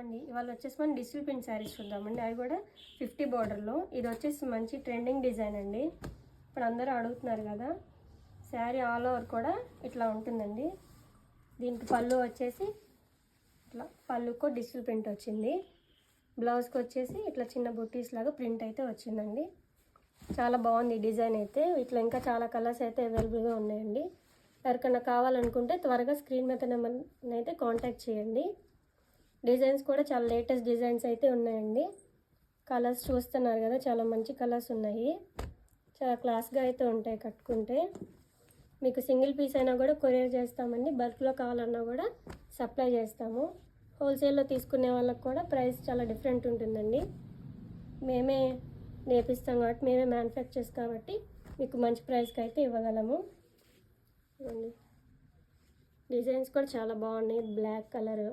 అండి, ఇవాళ వచ్చేసి మనం డిజిటల్ ప్రింట్ శారీస్ చూద్దామండి. అవి కూడా 50 బార్డర్లో. ఇది వచ్చేసి మంచి ట్రెండింగ్ డిజైన్ అండి. ఇప్పుడు అందరూ అడుగుతున్నారు కదా. శారీ ఆల్ ఓవర్ కూడా ఇట్లా ఉంటుందండి. దీనికి పళ్ళు వచ్చేసి ఇట్లా పళ్ళుకో డిజిటల్ ప్రింట్ వచ్చింది. బ్లౌజ్కి వచ్చేసి ఇట్లా చిన్న బుట్టీస్ లాగా ప్రింట్ అయితే వచ్చిందండి. చాలా బాగుంది డిజైన్ అయితే. ఇట్లా ఇంకా చాలా కలర్స్ అయితే అవైలబుల్గా ఉన్నాయండి. ఎవరికైనా కావాలనుకుంటే త్వరగా స్క్రీన్ మీద నెంబర్ని అయితే కాంటాక్ట్ చేయండి. డిజైన్స్ కూడా చాలా లేటెస్ట్ డిజైన్స్ అయితే ఉన్నాయండి. కలర్స్ చూస్తున్నారు కదా, చాలా మంచి కలర్స్ ఉన్నాయి. చాలా క్లాస్గా అయితే ఉంటాయి కట్టుకుంటే. మీకు సింగిల్ పీస్ అయినా కూడా కొరియర్ చేస్తామండి. బల్క్లో కావాలన్నా కూడా సప్లై చేస్తాము. హోల్సేల్లో తీసుకునే వాళ్ళకి కూడా ప్రైస్ చాలా డిఫరెంట్ ఉంటుందండి. మేమే నేర్పిస్తాం కాబట్టి, మేమే మ్యానుఫ్యాక్చర్స్ కాబట్టి మీకు మంచి ప్రైస్కి అయితే ఇవ్వగలము. డిజైన్స్ కూడా చాలా బాగున్నాయి. Black colour